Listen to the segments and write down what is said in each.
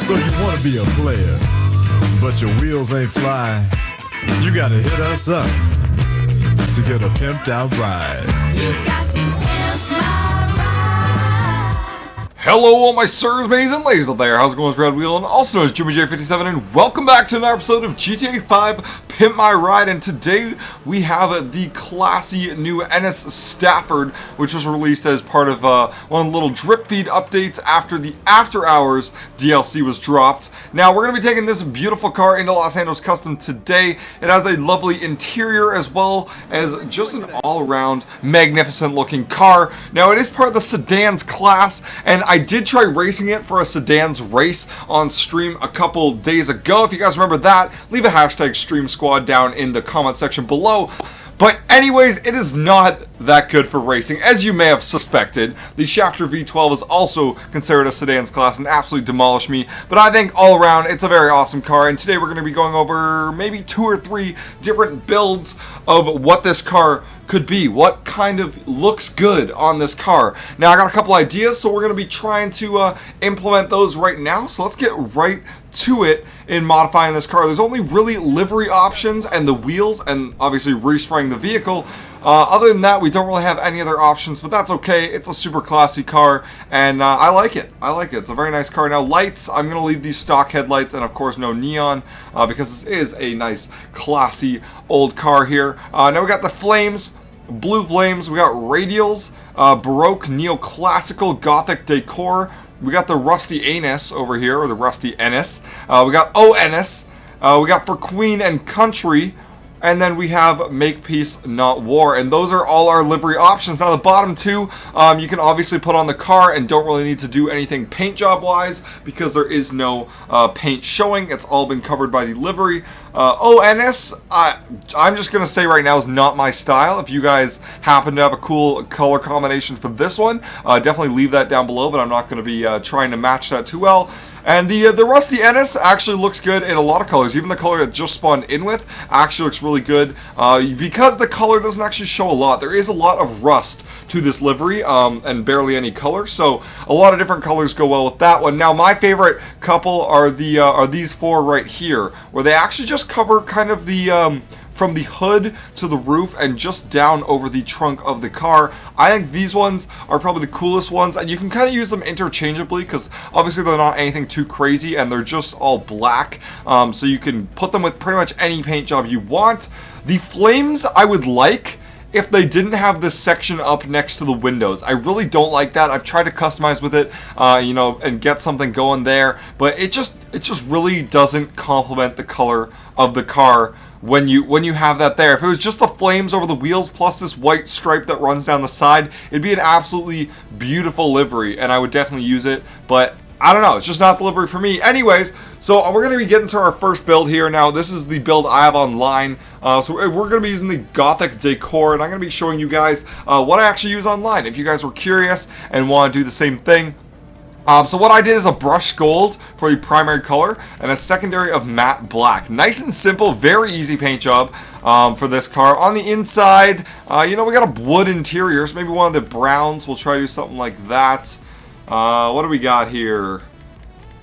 So you want to be a player, but your wheels ain't flying. You gotta hit us up to get a pimped out ride. You've got to pimp my ride. Hello all my sirs, mates, and ladies out there. How's it going? It's Red Wheel, and also known as Jimmy J57, and welcome back to another episode of GTA 5 Pimp My Ride. And today we have the classy new Enus Stafford, which was released as part of one of the little drip feed updates after the After Hours DLC was dropped. Now we're going to be taking this beautiful car into Los Angeles Custom today. It has a lovely interior as well as just an all-around magnificent looking car. Now it is part of the sedans class, and I did try racing it for a sedans race on stream a couple days ago. If you guys remember that, leave a hashtag Stream Squad down in the comment section below. But anyways, it is not that good for racing, as you may have suspected. The Shafter V12 is also considered a sedans class and absolutely demolished me. But I think all around, it's a very awesome car. And today we're going to be going over maybe 2 or 3 different builds of what this car could be, what kind of looks good on this car. Now I got a couple ideas, so we're going to be trying to implement those right now. So let's get right to it in modifying this car. There's only really livery options and the wheels, and obviously respraying the vehicle. Other than that, we don't really have any other options, but that's okay. It's a super classy car, and I like it. I like it. It's a very nice car. Now, lights, I'm going to leave these stock headlights, and of course, no neon, because this is a nice, classy, old car here. Now, we got the flames, blue flames. We got radials, Baroque, neoclassical, Gothic decor. We got the Rusty Anus over here, or the Rusty Enus. We got Enus. We got For Queen and Country. And then we have Make Peace, Not War. And those are all our livery options. Now the bottom two, you can obviously put on the car and don't really need to do anything paint job wise because there is no paint showing. It's all been covered by the livery. ONS, I'm just going to say right now is not my style. If you guys happen to have a cool color combination for this one, definitely leave that down below, but I'm not going to be trying to match that too well. And the Rusty Enus actually looks good in a lot of colors. Even the color that just spawned in with actually looks really good. Because the color doesn't actually show a lot. There is a lot of rust to this livery and barely any color. So a lot of different colors go well with that one. Now my favorite couple are these 4 right here, where they actually just cover kind of the from the hood to the roof and just down over the trunk of the car. I think these ones are probably the coolest ones, and you can kind of use them interchangeably because obviously they're not anything too crazy and they're just all black. So you can put them with pretty much any paint job you want. The flames I would like if they didn't have this section up next to the windows. I really don't like that. I've tried to customize with it, you know, and get something going there, but it just really doesn't complement the color of the car when you have that there. If it was just the flames over the wheels plus this white stripe that runs down the side, it'd be an absolutely beautiful livery, and I would definitely use it, but I don't know, it's just not the livery for me. Anyways, so we're going to be getting to our first build here. Now, this is the build I have online. So we're going to be using the Gothic decor, and I'm going to be showing you guys what I actually use online, if you guys were curious and want to do the same thing. So what I did is a brushed gold for the primary color and a secondary of matte black. Nice and simple, very easy paint job for this car. On the inside, you know, we got a wood interior, so maybe one of the browns. We'll try to do something like that. What do we got here?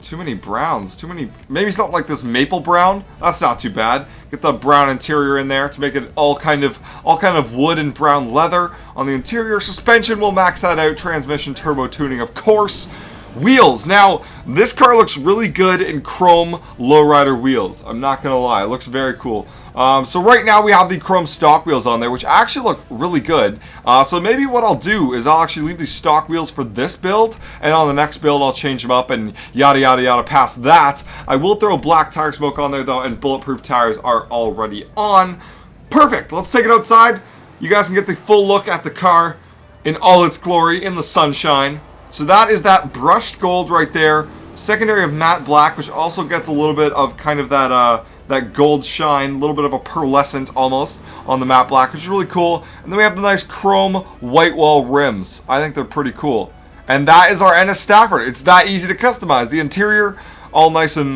Too many browns, maybe something like this maple brown. That's not too bad. Get the brown interior in there to make it all kind of wood and brown leather on the interior. Suspension, we'll max that out. Transmission, turbo tuning, of course. Wheels. Now, this car looks really good in chrome lowrider wheels. I'm not going to lie. It looks very cool. So right now we have the chrome stock wheels on there, which actually look really good. So maybe what I'll do is I'll actually leave these stock wheels for this build, and on the next build I'll change them up and yada yada yada past that. I will throw black tire smoke on there though, and bulletproof tires are already on. Perfect. Let's take it outside. You guys can get the full look at the car in all its glory in the sunshine. So that is that brushed gold right there. Secondary of matte black, which also gets a little bit of kind of that gold shine, a little bit of a pearlescent almost on the matte black, which is really cool. And then we have the nice chrome white wall rims. I think they're pretty cool. And that is our Enus Stafford. It's that easy to customize. The interior, all nice and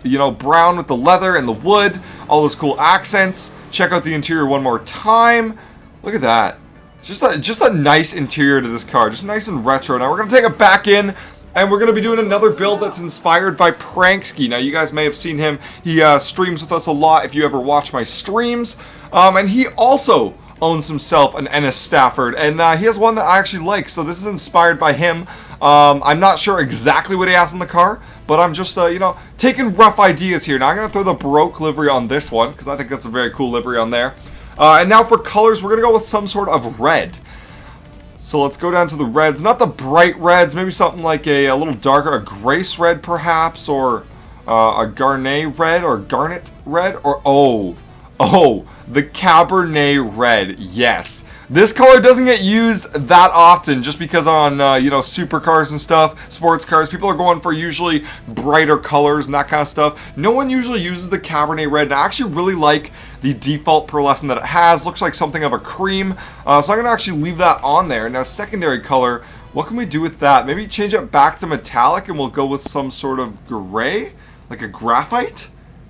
you know, brown with the leather and the wood, all those cool accents. Check out the interior one more time. Look at that. Just a nice interior to this car, just nice and retro. Now we're going to take it back in And we're going to be doing another build that's inspired by Prankski. Now, you guys may have seen him. He streams with us a lot if you ever watch my streams. And he also owns himself an Enus Stafford. And he has one that I actually like. So this is inspired by him. I'm not sure exactly what he has in the car. But I'm just, you know, taking rough ideas here. Now, I'm going to throw the Baroque livery on this one, because I think that's a very cool livery on there. And now for colors, we're going to go with some sort of red. So let's go down to the reds. Not the bright reds, maybe something like a little darker, a grace red perhaps, or a garnet red, or garnet red, or oh, the Cabernet red, yes. This color doesn't get used that often just because on, you know, supercars and stuff, sports cars, people are going for usually brighter colors and that kind of stuff. No one usually uses the Cabernet red, and I actually really like the default pearlescent that it has. Looks like something of a cream, so I'm going to actually leave that on there. Now, secondary color, what can we do with that? Maybe change it back to metallic and we'll go with some sort of gray, like a graphite?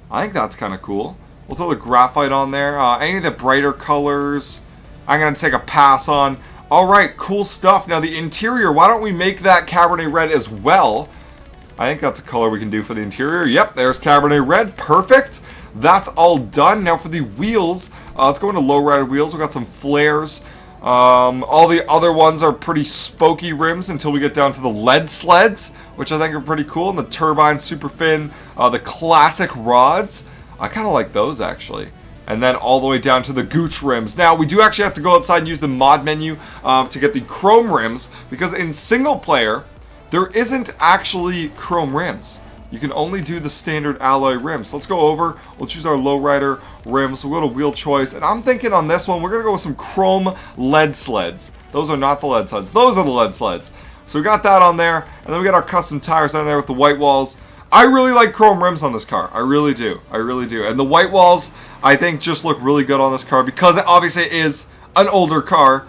I think that's kind of cool. We'll throw the graphite on there. Any of the brighter colors, I'm going to take a pass on. Alright, cool stuff. Now the interior, why don't we make that Cabernet red as well? I think that's a color we can do for the interior. Yep, there's Cabernet red. Perfect. That's all done. Now for the wheels, let's go into low-rider wheels. We've got some flares. All the other ones are pretty spokey rims until we get down to the lead sleds, which I think are pretty cool. And the turbine super fin, the classic rods. I kind of like those actually. And then all the way down to the Gooch rims. Now, we do actually have to go outside and use the mod menu to get the chrome rims, because in single player, there isn't actually chrome rims. You can only do the standard alloy rims. So let's go over, we'll choose our lowrider rims, we'll go to wheel choice, and I'm thinking on this one, we're going to go with some chrome lead sleds. Those are not the lead sleds, those are the lead sleds. So we got that on there, and then we got our custom tires on there with the white walls. I really like chrome rims on this car. I really do. I really do. And the white walls, I think, just look really good on this car because it obviously is an older car.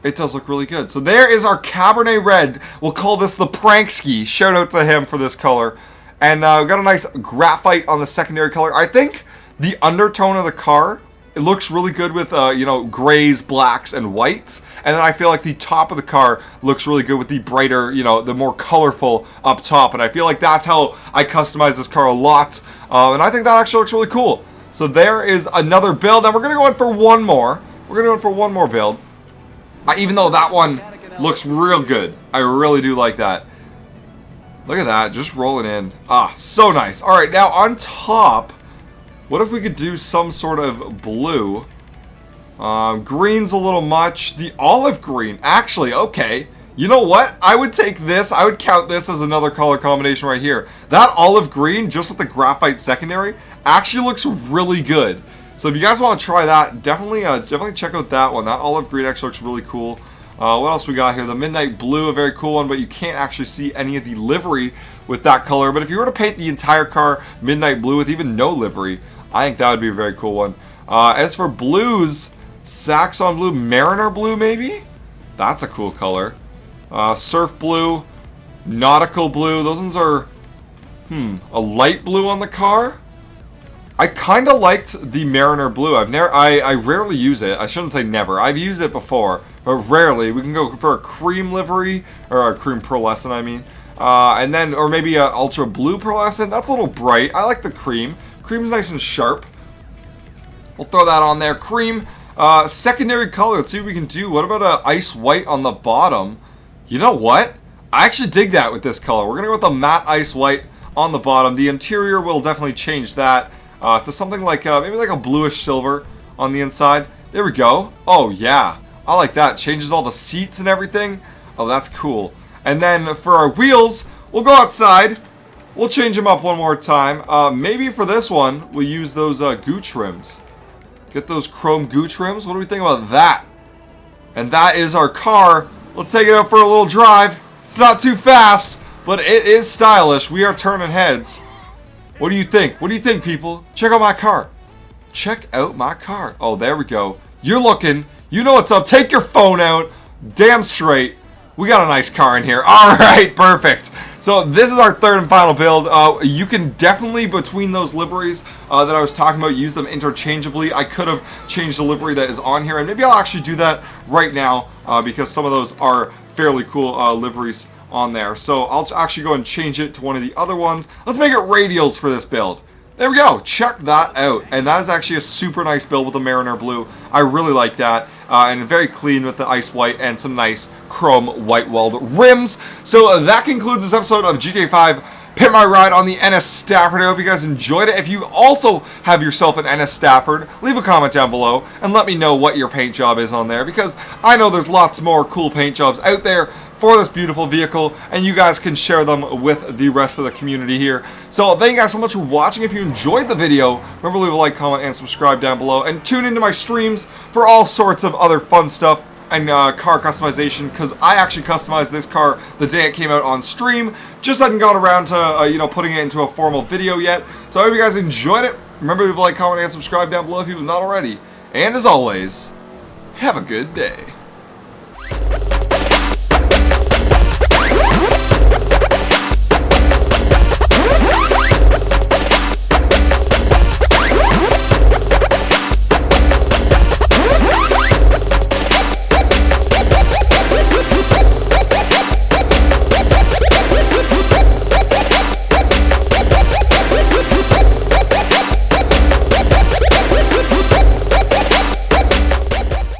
It does look really good. So there is our Cabernet red. We'll call this the Prankski. Shout out to him for this color. And we've got a nice graphite on the secondary color. I think the undertone of the car, it looks really good with, you know, grays, blacks, and whites. And then I feel like the top of the car looks really good with the brighter, you know, the more colorful up top. And I feel like that's how I customize this car a lot. And I think that actually looks really cool. So there is another build. And we're going to go in for one more. We're going to go in for one more build. Even though that one looks real good. I really do like that. Look at that. Just rolling in. Ah, so nice. All right, now on top, what if we could do some sort of blue? Green's a little much. The olive green. Actually, okay. You know what? I would take this. I would count this as another color combination right here. That olive green, just with the graphite secondary, actually looks really good. So if you guys want to try that, definitely check out that one. That olive green actually looks really cool. What else we got here? The midnight blue, a very cool one, but you can't actually see any of the livery with that color. But if you were to paint the entire car midnight blue with even no livery, I think that would be a very cool one. As for blues, Saxon blue, Mariner blue maybe? That's a cool color. Surf blue, nautical blue, those ones are, a light blue on the car? I kind of liked the Mariner blue. I rarely use it. I shouldn't say never. I've used it before, but rarely. We can go for a cream livery, or a cream pearlescent, I mean. And then, or maybe a ultra blue pearlescent. That's a little bright. I like the cream. Cream's nice and sharp. We'll throw that on there. Cream. Secondary color. Let's see what we can do. What about a ice white on the bottom? You know what? I actually dig that with this color. We're going to go with a matte ice white on the bottom. The interior will definitely change that. To something like, maybe like a bluish silver on the inside. There we go. Oh, yeah. I like that. Changes all the seats and everything. Oh, that's cool. And then for our wheels, we'll go outside. We'll change them up one more time. Maybe for this one, we'll use those Gooch rims. Get those chrome Gooch rims. What do we think about that? And that is our car. Let's take it out for a little drive. It's not too fast, but it is stylish. We are turning heads. What do you think? What do you think, people? Check out my car. Check out my car. Oh, there we go. You're looking. You know what's up. Take your phone out. Damn straight. We got a nice car in here. All right, perfect. So this is our third and final build. You can definitely, between those liveries that I was talking about, use them interchangeably. I could have changed the livery that is on here, and maybe I'll actually do that right now because some of those are fairly cool liveries on there. So I'll actually go and change it to one of the other ones. Let's make it radials for this build. There we go. Check that out. And that is actually a super nice build with the Mariner Blue. I really like that. And very clean with the ice white and some nice chrome white weld rims. So that concludes this episode of GTA 5 Pimp My Ride on the Enus Stafford. I hope you guys enjoyed it. If you also have yourself an Enus Stafford, leave a comment down below and let me know what your paint job is on there, because I know there's lots more cool paint jobs out there for this beautiful vehicle, and you guys can share them with the rest of the community here. So thank you guys so much for watching. If you enjoyed the video, remember to leave a like, comment, and subscribe down below, and tune into my streams for all sorts of other fun stuff and car customization, because I actually customized this car the day it came out on stream. Just hadn't got around to putting it into a formal video yet. So I hope you guys enjoyed it. Remember to leave a like, comment, and subscribe down below if you have not already. And as always, have a good day.